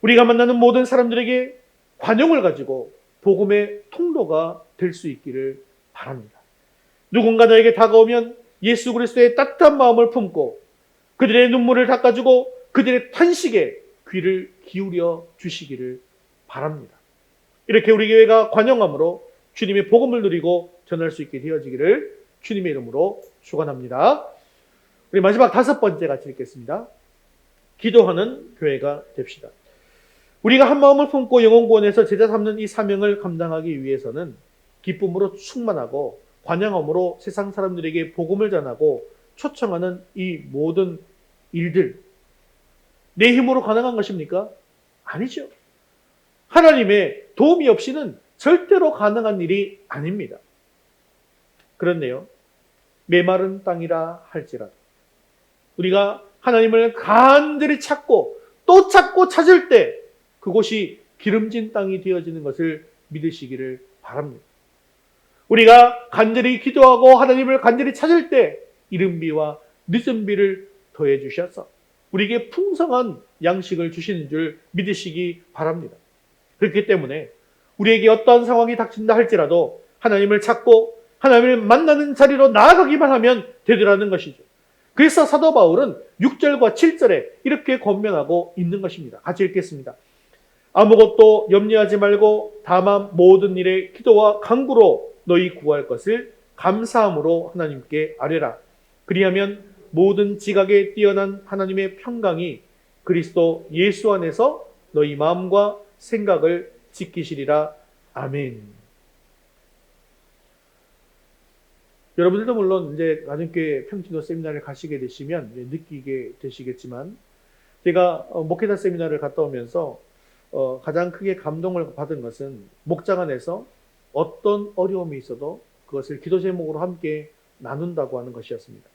우리가 만나는 모든 사람들에게 관용을 가지고 복음의 통로가 될 수 있기를 바랍니다. 누군가 너에게 다가오면 예수 그리스도의 따뜻한 마음을 품고 그들의 눈물을 닦아주고 그들의 탄식에 귀를 기울여 주시기를 바랍니다. 이렇게 우리 교회가 관용함으로 주님의 복음을 누리고 전할 수 있게 되어지기를 주님의 이름으로 축원합니다. 우리 마지막 5번째 같이 읽겠습니다. 기도하는 교회가 됩시다. 우리가 한 마음을 품고 영혼 구원에서 제자 삼는 이 사명을 감당하기 위해서는 기쁨으로 충만하고 관양함으로 세상 사람들에게 복음을 전하고 초청하는 이 모든 일들, 내 힘으로 가능한 것입니까? 아니죠. 하나님의 도움이 없이는 절대로 가능한 일이 아닙니다. 그렇네요. 메마른 땅이라 할지라도 우리가 하나님을 간절히 찾고 또 찾고 찾을 때 그곳이 기름진 땅이 되어지는 것을 믿으시기를 바랍니다. 우리가 간절히 기도하고 하나님을 간절히 찾을 때 이른 비와 늦은 비를 더해 주셔서 우리에게 풍성한 양식을 주시는 줄 믿으시기 바랍니다. 그렇기 때문에 우리에게 어떠한 상황이 닥친다 할지라도 하나님을 찾고 하나님을 만나는 자리로 나아가기만 하면 되더라는 것이죠. 그래서 사도 바울은 6절과 7절에 이렇게 권면하고 있는 것입니다. 같이 읽겠습니다. 아무것도 염려하지 말고 다만 모든 일에 기도와 간구로 너희 구할 것을 감사함으로 하나님께 아뢰라. 그리하면 모든 지각에 뛰어난 하나님의 평강이 그리스도 예수 안에서 너희 마음과 생각을 지키시리라. 아멘. 여러분들도 물론 이제 가정교회 평신도 세미나를 가시게 되시면 느끼게 되시겠지만 제가 목회자 세미나를 갔다 오면서 가장 크게 감동을 받은 것은 목장 안에서 어떤 어려움이 있어도 그것을 기도 제목으로 함께 나눈다고 하는 것이었습니다.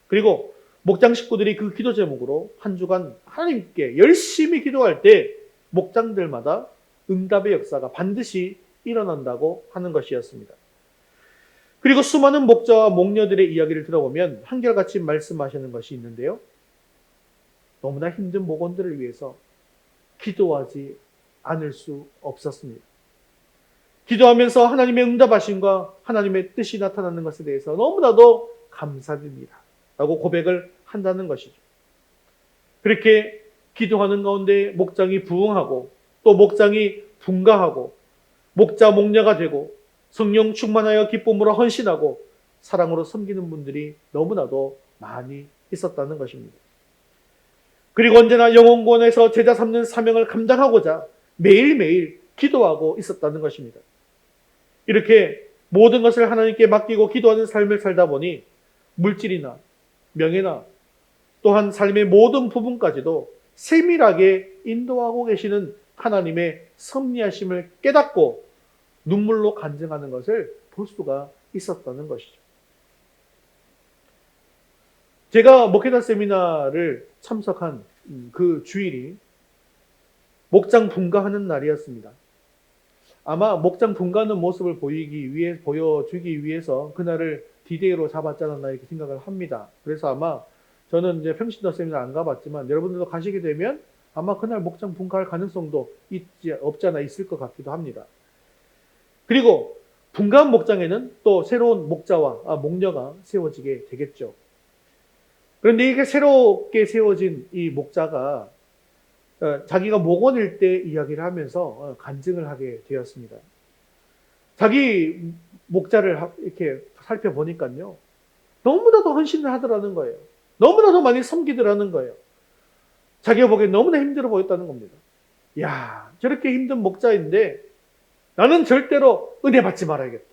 그리고 목장 식구들이 그 기도 제목으로 한 주간 하나님께 열심히 기도할 때 목장들마다 응답의 역사가 반드시 일어난다고 하는 것이었습니다. 그리고 수많은 목자와 목녀들의 이야기를 들어보면 한결같이 말씀하시는 것이 있는데요. 너무나 힘든 목원들을 위해서 기도하지 않을 수 없었습니다. 기도하면서 하나님의 응답하심과 하나님의 뜻이 나타나는 것에 대해서 너무나도 감사드립니다 라고 고백을 한다는 것이죠. 그렇게 기도하는 가운데 목장이 부흥하고 또 목장이 분가하고 목자 목녀가 되고 성령 충만하여 기쁨으로 헌신하고 사랑으로 섬기는 분들이 너무나도 많이 있었다는 것입니다. 그리고 언제나 영혼권에서 제자 삼는 사명을 감당하고자 매일매일 기도하고 있었다는 것입니다. 이렇게 모든 것을 하나님께 맡기고 기도하는 삶을 살다 보니 물질이나 명예나 또한 삶의 모든 부분까지도 세밀하게 인도하고 계시는 하나님의 섭리하심을 깨닫고 눈물로 간증하는 것을 볼 수가 있었다는 것이죠. 제가 목회자 세미나를 참석한 그 주일이 목장 분가하는 날이었습니다. 아마 목장 분가하는 모습을 보여주기 위해서 그날을 디데이로 잡았지 않았나 이렇게 생각을 합니다. 그래서 아마 저는 이제 평신도 세미나 안 가봤지만 여러분들도 가시게 되면 아마 그날 목장 분가할 가능성도 없지 않아 있을 것 같기도 합니다. 그리고 분가한 목장에는 또 새로운 목자와 목녀가 세워지게 되겠죠. 그런데 이게 새롭게 세워진 이 목자가 자기가 목원일 때 이야기를 하면서 간증을 하게 되었습니다. 자기 목자를 이렇게 살펴보니까요. 너무나도 헌신을 하더라는 거예요. 너무나도 많이 섬기더라는 거예요. 자기가 보기엔 너무나 힘들어 보였다는 겁니다. 야, 저렇게 힘든 목자인데 나는 절대로 은혜 받지 말아야겠다.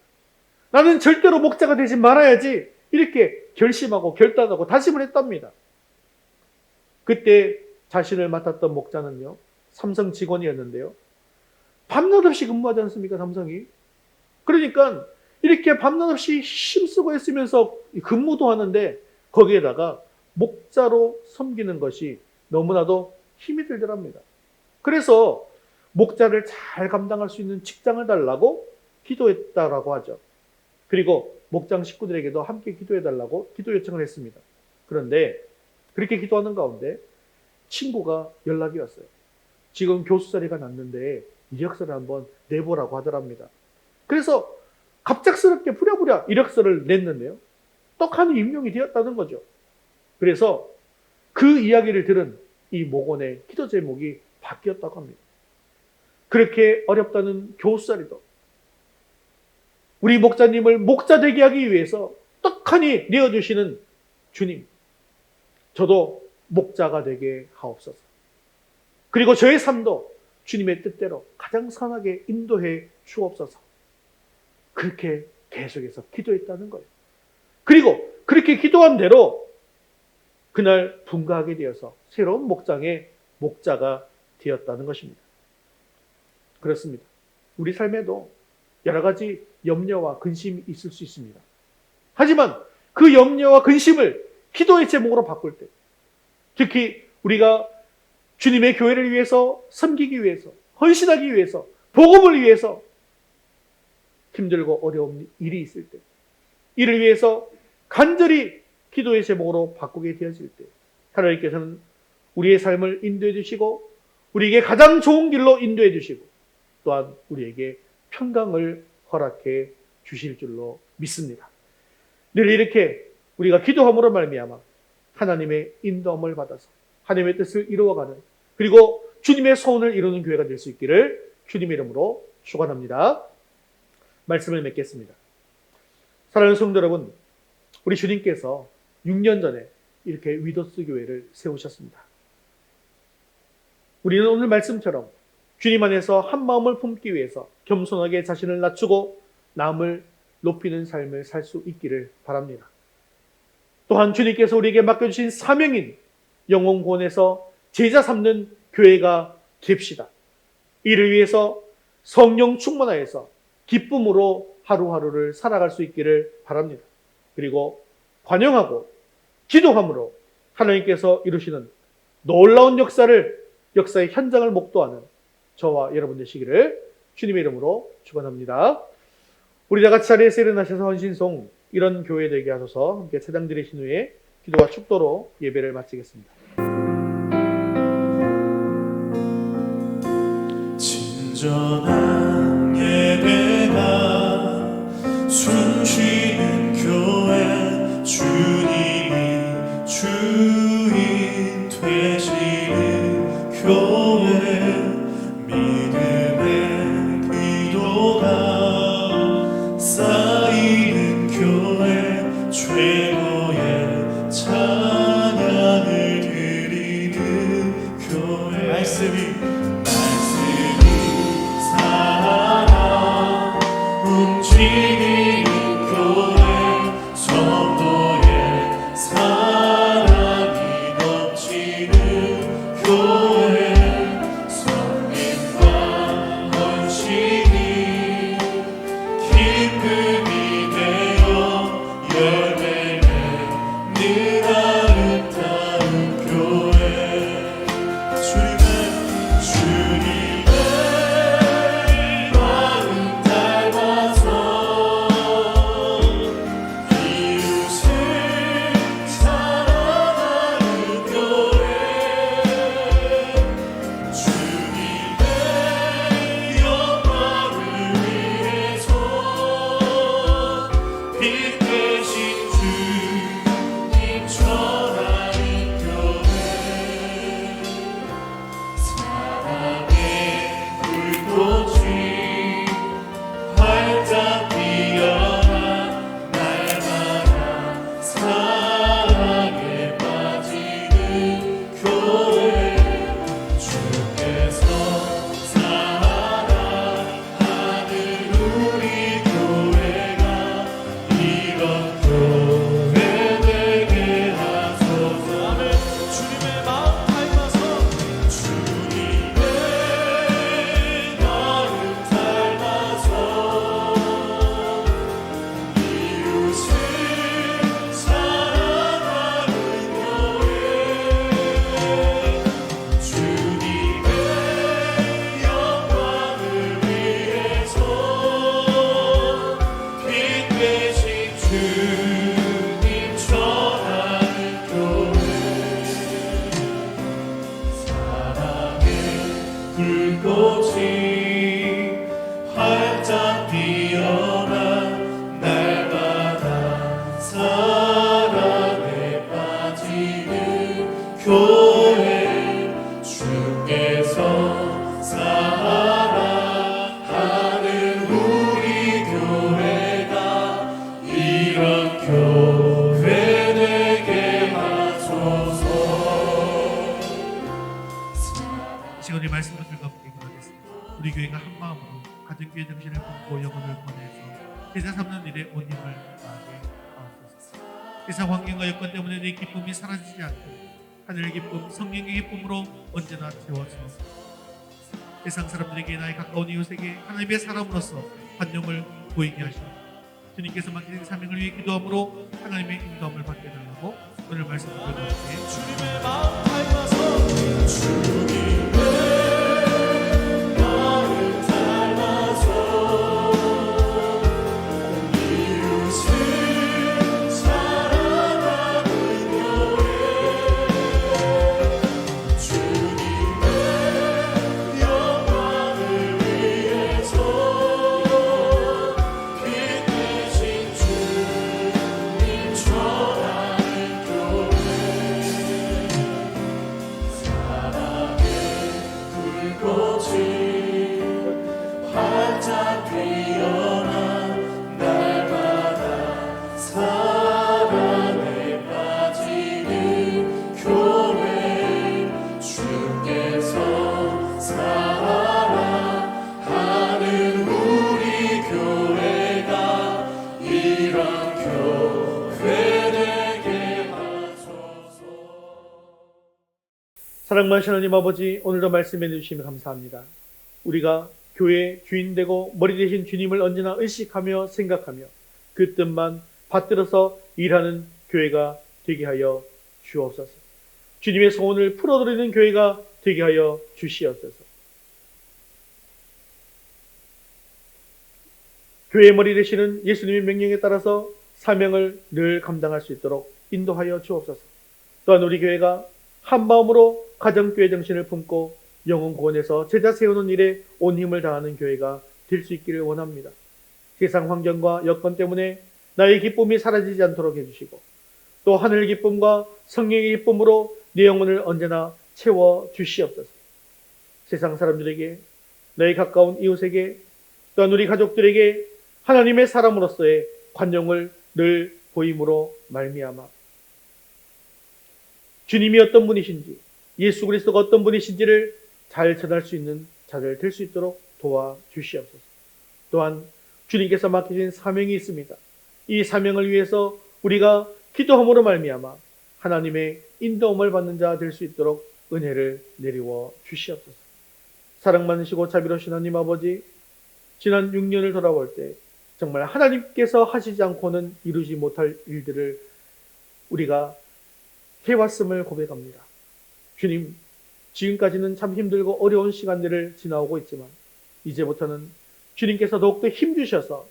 나는 절대로 목자가 되지 말아야지. 이렇게 결심하고 결단하고 다짐을 했답니다. 그때 자신을 맡았던 목자는요. 삼성 직원이었는데요. 밤낮 없이 근무하지 않습니까? 삼성이. 그러니까 이렇게 밤낮 없이 힘쓰고 했으면서 근무도 하는데 거기에다가 목자로 섬기는 것이 너무나도 힘이 들더랍니다. 그래서 목자를 잘 감당할 수 있는 직장을 달라고 기도했다라고 하죠. 그리고 목장 식구들에게도 함께 기도해달라고 기도 요청을 했습니다. 그런데 그렇게 기도하는 가운데 친구가 연락이 왔어요. 지금 교수 자리가 났는데 이력서를 한번 내보라고 하더랍니다. 그래서 갑작스럽게 부랴부랴 이력서를 냈는데요. 떡하니 임용이 되었다는 거죠. 그래서 그 이야기를 들은 이 목원의 기도 제목이 바뀌었다고 합니다. 그렇게 어렵다는 교수 자리도 우리 목자님을 목자 되게 하기 위해서 떡하니 내어주시는 주님, 저도 목자가 되게 하옵소서. 그리고 저의 삶도 주님의 뜻대로 가장 선하게 인도해 주옵소서. 그렇게 계속해서 기도했다는 거예요. 그리고 그렇게 기도한 대로 그날 분가하게 되어서 새로운 목장의 목자가 되었다는 것입니다. 그렇습니다. 우리 삶에도 여러 가지 염려와 근심이 있을 수 있습니다. 하지만 그 염려와 근심을 기도의 제목으로 바꿀 때, 특히 우리가 주님의 교회를 위해서 섬기기 위해서, 헌신하기 위해서, 복음을 위해서 힘들고 어려운 일이 있을 때, 이를 위해서 간절히 기도의 제목으로 바꾸게 되어질 때, 하나님께서는 우리의 삶을 인도해 주시고 우리에게 가장 좋은 길로 인도해 주시고 또한 우리에게 평강을 허락해 주실 줄로 믿습니다. 늘 이렇게 우리가 기도함으로 말미암아 하나님의 인도함을 받아서 하나님의 뜻을 이루어가는, 그리고 주님의 소원을 이루는 교회가 될 수 있기를 주님의 이름으로 축원합니다. 말씀을 맺겠습니다. 사랑하는 성도 여러분, 우리 주님께서 6년 전에 이렇게 위도스 교회를 세우셨습니다. 우리는 오늘 말씀처럼 주님 안에서 한 마음을 품기 위해서 겸손하게 자신을 낮추고 남을 높이는 삶을 살 수 있기를 바랍니다. 또한 주님께서 우리에게 맡겨주신 사명인 영혼 구원에서 제자 삼는 교회가 됩시다. 이를 위해서 성령 충만하여서 기쁨으로 하루하루를 살아갈 수 있기를 바랍니다. 그리고 관용하고 기도함으로 하나님께서 이루시는 놀라운 역사의 현장을 목도하는 저와 여러분 되시기를 주님의 이름으로 축원합니다. 우리 다 같이 자리에서 일어나셔서 헌신송 이런 교회 되게 하소서 함께 찬양 드리신 후에 기도와 축도로 예배를 마치겠습니다. 진정한 예배가 숨쉬는 교회, 주님이 주인 되시는 교회, 믿음의 기도가 쌓이는 교회, 최고의 찬양을 드리는 교회, 말씀이 살아 움직이는 교회, 성도의 사랑이 넘치는 교회, 성님과 헌신이 기쁨이 되어 열매 맺는 아름다운 교회, 주님의 마음 닮아서 이웃을 사랑하는 교회, 주님의 영광을 위해서 빛 대신 주님 전하는 교회, 사랑의 불꽃이 활짝 피어나 날마다 사랑에 빠지는 교회, 주께서 사랑하는 우리 교회가 이런 교회 되게 하소서. 아멘. 주님의 마음 닮아서, 주님의 마음 닮아서 이웃을 사랑하는 교회, 주님의 영광을 위해서 빛 대신 주님 전하는 교회, 사랑의 불꽃이 활짝 피어나 날마다 사랑에 빠지는 교회, 주께서 사랑하는 우리 교회가 이런 교회 되게 하소서. 이 시간에 말씀을 들과 함께 기도하겠습니다. 우리 교회가 한 마음으로 가정교회 정신을 품고 영혼을 보내서 제자 삼는 일에 온 힘을 다하게 하옵소서. 세상 환경과 여건 때문에 내 기쁨이 사라지지 않고 하늘의 기쁨, 성령의 기쁨으로 언제나 채워주옵소서. 세상 사람들에게 나의 가까운 이웃에게 하나님의 사람으로서 환영을 보이게 하시고 주님께서 맡기신 사명을 위해 기도함으로 하나님의 인도함을 받게 달라고 오늘 말씀을 드리는데 주님의 마음 닮아서 나를 닮아서 이웃을 사랑하는 교회 주님의 영광을 위해서 빛 대신 주님 전하는 교회 사랑의 불꽃이 활짝 피어난 날마다 사랑에 빠지는 교회 주께서 사랑하는 우리 교회가 이런 교회 되게 하소서. 사랑 많으신 하나님 아버지, 오늘도 말씀해 주시면 감사합니다. 우리가 교회의 주인 되고 머리 되신 주님을 언제나 의식하며 생각하며 그 뜻만 받들어서 일하는 교회가 되게 하여 주옵소서. 주님의 소원을 풀어드리는 교회가 되게 하여 주시옵소서. 교회의 머리 되시는 예수님의 명령에 따라서 사명을 늘 감당할 수 있도록 인도하여 주옵소서. 또한 우리 교회가 한 마음으로 가정교회 정신을 품고 영혼 구원에서 제자 세우는 일에 온 힘을 다하는 교회가 될 수 있기를 원합니다. 세상 환경과 여건 때문에 나의 기쁨이 사라지지 않도록 해주시고 또 하늘의 기쁨과 성령의 기쁨으로 내 영혼을 언제나 채워 주시옵소서. 세상 사람들에게, 나의 가까운 이웃에게, 또한 우리 가족들에게 하나님의 사람으로서의 관용을 늘 보임으로 말미암아 주님이 어떤 분이신지, 예수 그리스도가 어떤 분이신지를 잘 전할 수 있는 자들 될 수 있도록 도와주시옵소서. 또한 주님께서 맡기신 사명이 있습니다. 이 사명을 위해서 우리가 기도함으로 말미암아 하나님의 인도함을 받는 자 될 수 있도록 은혜를 내리워 주시옵소서. 사랑 많으시고 자비로우신 하나님 아버지, 지난 6년을 돌아볼 때 정말 하나님께서 하시지 않고는 이루지 못할 일들을 우리가 해왔음을 고백합니다. 주님, 지금까지는 참 힘들고 어려운 시간들을 지나오고 있지만 이제부터는 주님께서 더욱더 힘주셔서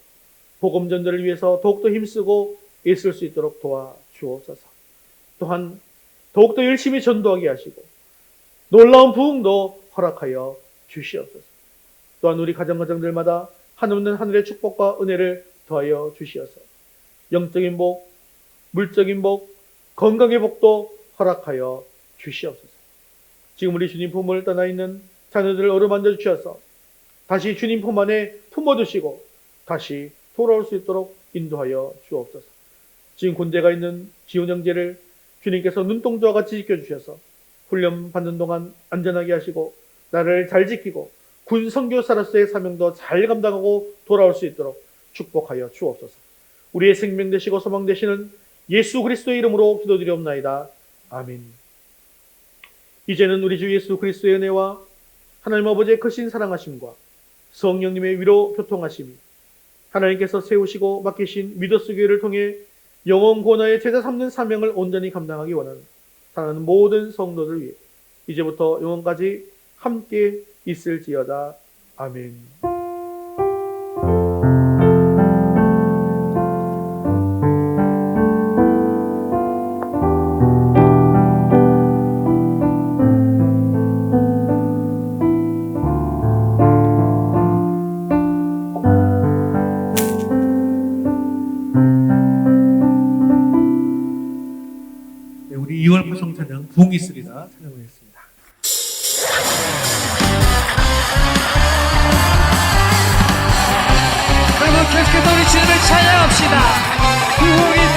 복음 전도를 위해서 더욱더 힘쓰고 애쓸 수 있도록 도와주옵소서. 또한 더욱더 열심히 전도하게 하시고 놀라운 부흥도 허락하여 주시옵소서. 또한 우리 가정들마다 한없는 하늘의 축복과 은혜를 더하여 주시어서 영적인 복, 물적인 복, 건강의 복도 허락하여 주시옵소서. 지금 우리 주님 품을 떠나 있는 자녀들을 어루만져 주셔서 다시 주님 품 안에 품어주시고 다시 돌아올 수 있도록 인도하여 주옵소서. 지금 군대가 있는 지훈 형제를 주님께서 눈동자와 같이 지켜주셔서 훈련 받는 동안 안전하게 하시고 나라를 잘 지키고 군 선교사로서의 사명도 잘 감당하고 돌아올 수 있도록 축복하여 주옵소서. 우리의 생명 되시고 소망 되시는 예수 그리스도의 이름으로 기도드리옵나이다. 아멘. 이제는 우리 주 예수 그리스도의 은혜와 하나님 아버지의 크신 사랑하심과 성령님의 위로 교통하심이 하나님께서 세우시고 맡기신 미더스 교회를 통해 영원 구원하의 제자 삼는 사명을 온전히 감당하기 원하는 사랑하는 모든 성도들 위해 이제부터 영원까지 함께 있을지어다. 아멘. 우리 2월 파송 찬양 부흥이 있으리라 찬양하겠습니다. 여러분 계속해서 우리 주님을 찬양합시다. 부흥이